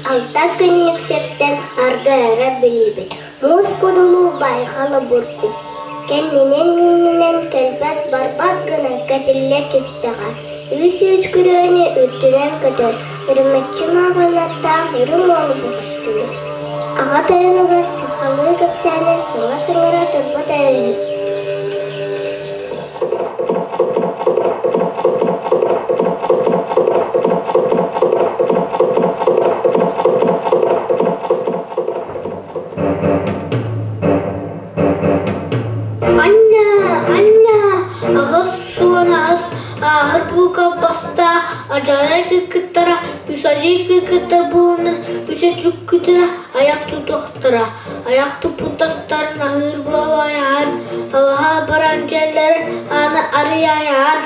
Alta günlük septen argara bilbet. Muz kudulu bayhalı burkut. Kendinen kelbet barbat gına katille tüsteğe. Üs ütkürüğünü üttüren kadar. Үрүмэччи маҥан аттаах Үрүҥ Уолан буһуттуна. Аҕа тойоnuгар сахалыы кэпсээне сыҥа сыҥара турбут өйү. Ayaktu putastarın ahır babayan, hava barancellerin ana arayan,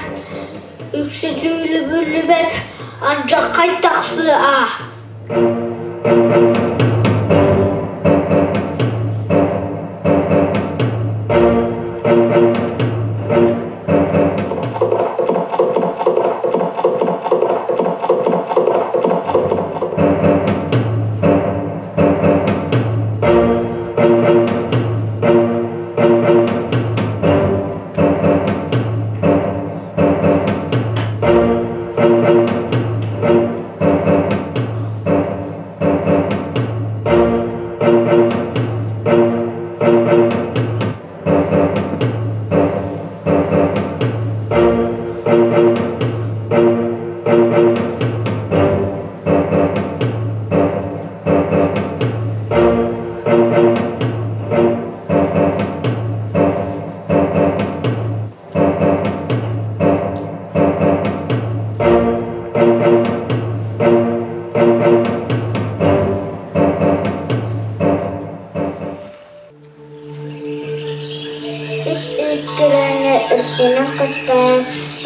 yüksecüylü bürlübet, ancak kaytaksı ah.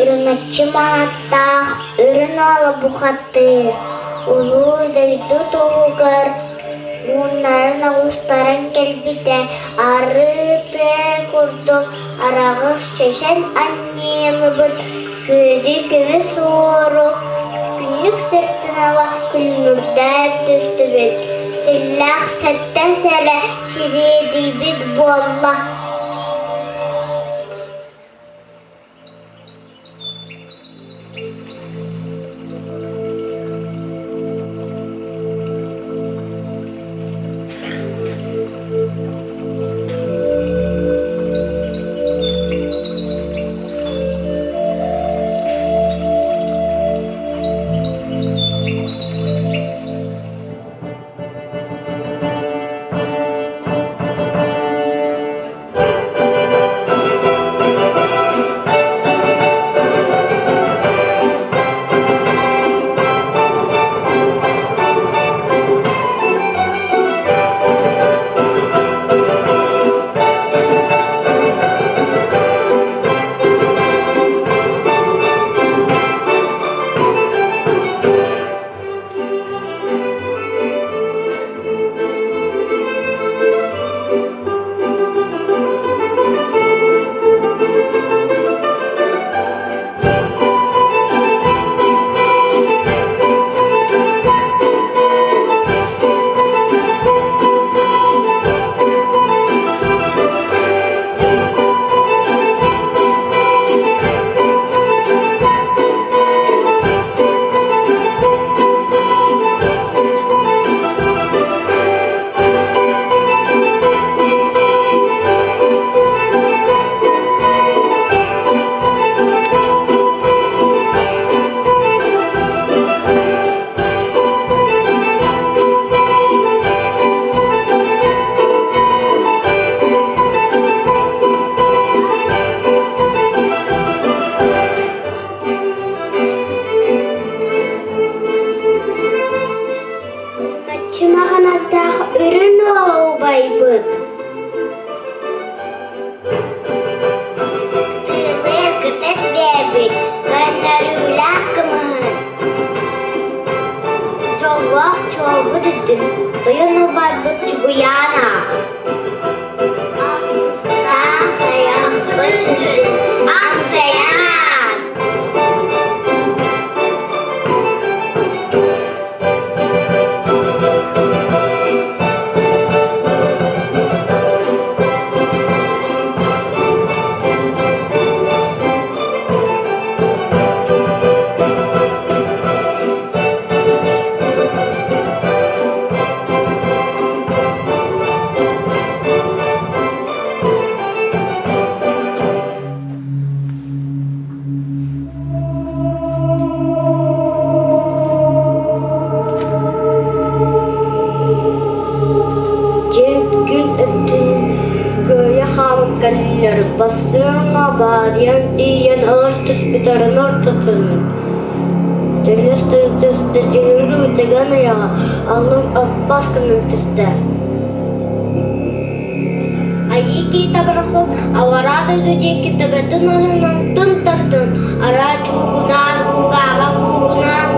Үрүмэччи аттаах Үрүҥ Уолан бухаттыыр. Улуу дөйдү тугугар бууннарын агустарын келбите арыты курдук арагыс чечен анниылыбыт көөдү көмүс оорук күнлүк сыртын ала күлмүрдәп түстүбүт. Силлах сәттен сәле сиредибит болла. Олуак чуалбы дүддүн, тойону барбыт чугуяна. Аттаах аяқпы дүддүн, амсаяна. Бастырыңа бариян тиен алар түспітарын ортықсының. Түрлі-түрлі жегірі өтеген аяға алың албастарыгар түсті. Айы кейта барасын, аварады дүде кетебетін орынан түн-түн-түн. Ара чуғынан, куғаға куғынан,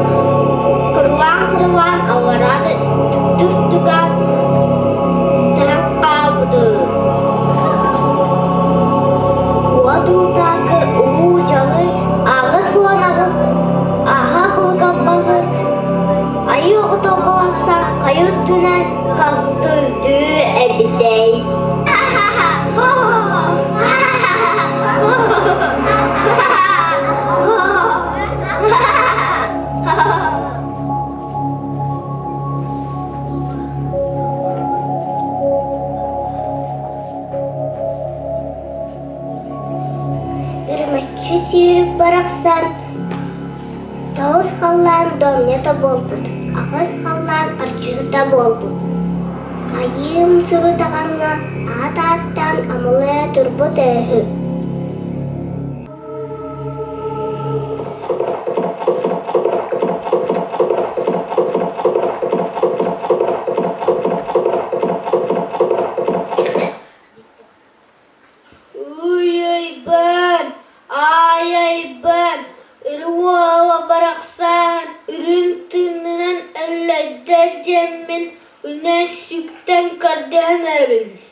қыруан-қыруан аварады түр-түган тәң қабыды. Уатутакы уучалы ағыз суанағыз аға қылғап бағыр. Айы оғытоғыласа қайын түнен қақтыды әбідей. Үрүмэччи сүйріп барақсан, тауыз қаллан домнета болбуд, ағыз қаллан арчыта болбуд. Айым сұрудағанға ат-аттан амылы тұрбуд өйі. Үрүң барақсан, үрүн тынынан әлләдді жеммен үне сүктен карден әрбіз.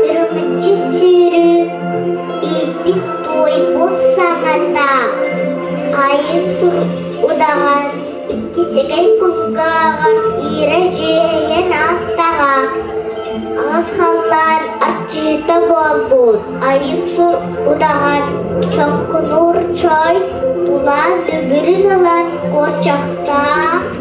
Үрүмэччи сүйрі ипит той болсаңата. Айым сұр ұдаған, кесегей күлгағар, ире жейен астаға. Ағыз қаллар арчыта болбуд. Айым сұр ұдаған, чоңкынур чой, тулан дүгірін алан, корчақта,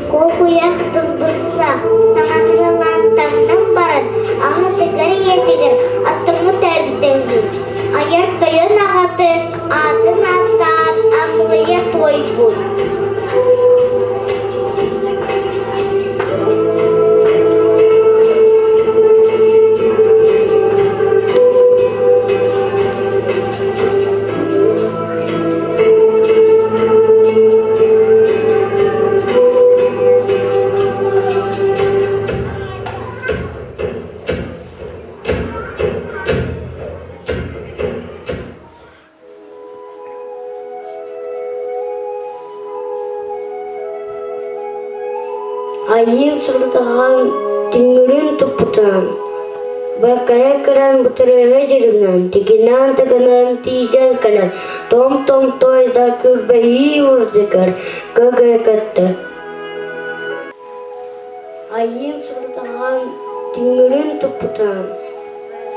кокуяқ дылдылса. Таңағырылан таңнан баран, ағы тігір етігір, аттымы тәбітіңдір. Аяр тойын ағаты, атын аттан, амылыя той бұл. Айым сұрдаған түңірін тұппытан, бақая кіран бұтырығы жүрімнен, тігінан тейден кәлін, том-том тойда күрбәйі ұрдығар, көгөй кәтті. Айым сұрдаған түңірін тұппытан,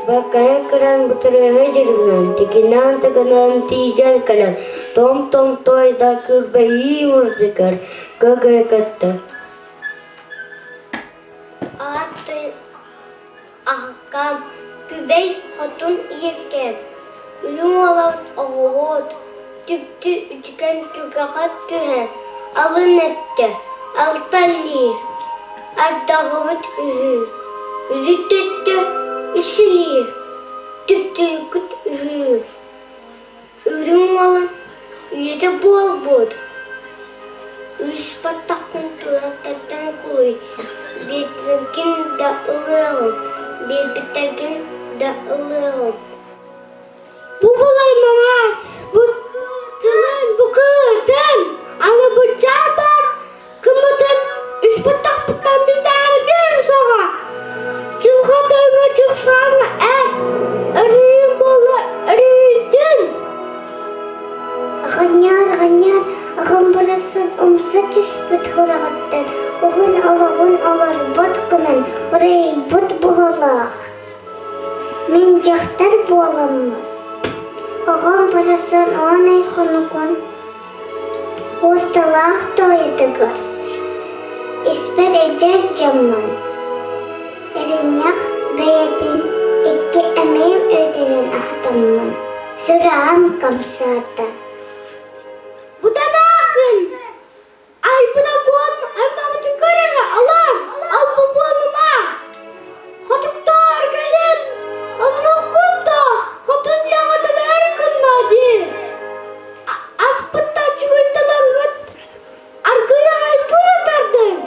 бақая кіран бұтырығы жүрімнен, тігінан тейден кәлін, том-том тойда күрбәйі ұрдығар, көгөй кәтті. Аты аққам күбей хотун иеккен. Үрүҥ Уолан оғуот, түпті үтікен түгіғат түхен. Алын әтті, алталлиыр, ардағымыт үхір. Үрі төтті, үсілиыр, түпті үкіт үхір. Үрүҥ Уолан үйеті бол бұд. Үс баттақын тұраттаттан құлый. Ettegin de ılığım. Bu bulaymalar. Bu tılın, bu kııhtın. Ama bu çarpar. Kımıtın üç pıttan bir tane bir soğa. Çılgıdığına çıksana et. Arayın bola, arayın. Ağanyar, ağam burasın umsa tüspüt hırağıttın. Oğun alır bot kınan, orayı bot buğalaq. Min cahtar buğalamı. Ağam burasın oğanay xonukun. Ostalaq toydıgır. İsper ecer camman. Erinyak beyetin iki emeğim ödenen ahtamman. Sürağım kamsata. Bu da ne yapsın? Ay bu da bu olma. Ama bu tıkarını alam. Al bu olma. Hatıp doğar gelin. Adın okun da. Hatun yağıdan erkınla di. Aspıttan çıkıntıdan gıt. Arkaya ay dur atardın.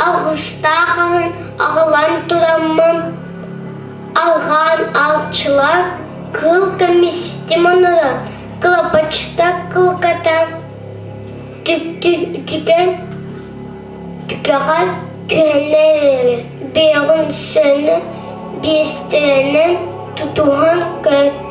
Ağıstağın ağılan turamam. Alğan alçılar kıl kımistim onlara. Kılapaçta kılkatan. Tüken tükağat tüheneleri. Beğen sönü bestirenen tutuhan kır.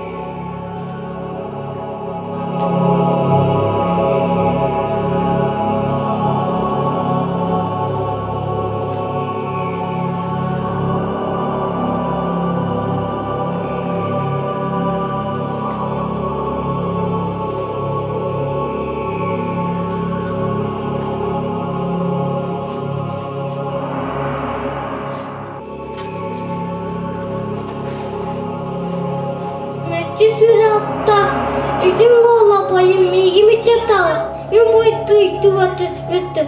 Hatta üzüm ola payım miyimi çatal. Yum boytu itu atas betu.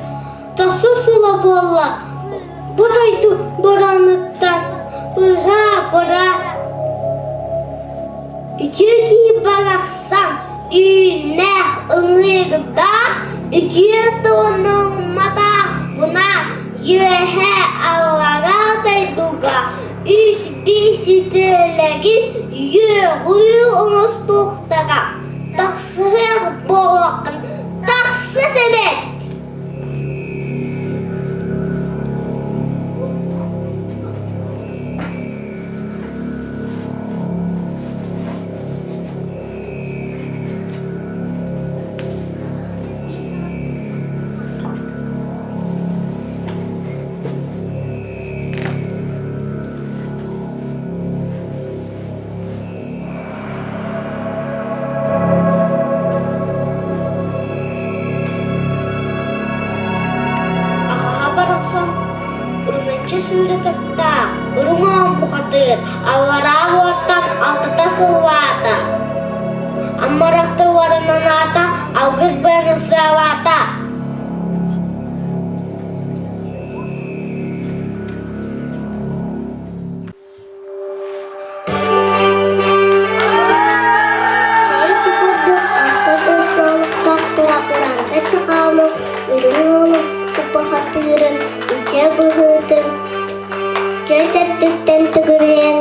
Tasu sula bola. Bu da itu boranıktan. Bıha bora. Üçüncü baraksam üneh ınırda. Üçüncü tonum madah buna. Yöhä avaraataiduga üs pisitölläkin jökuju unostuhtaga. Taksahır bolakın, taksa sebet. Үрүмэччи сүүрэтэтта, үрүҥ бухатыр, авараа уоттан алтыта сылваата. Аммарахты варынанаата, алгыз быаны сыаваата. Сайты курдук, алтытай суолуктактыра куранга сыкаамы, үрүҥ уолан купахатыырын, үчэ быһыытын, чөйтөттүктен түгүрүен,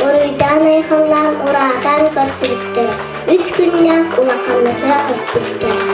оруйдаан айхаллаан ураатаан көрсүрүктөр. Үс күннээх улаканныгы кыспыттар.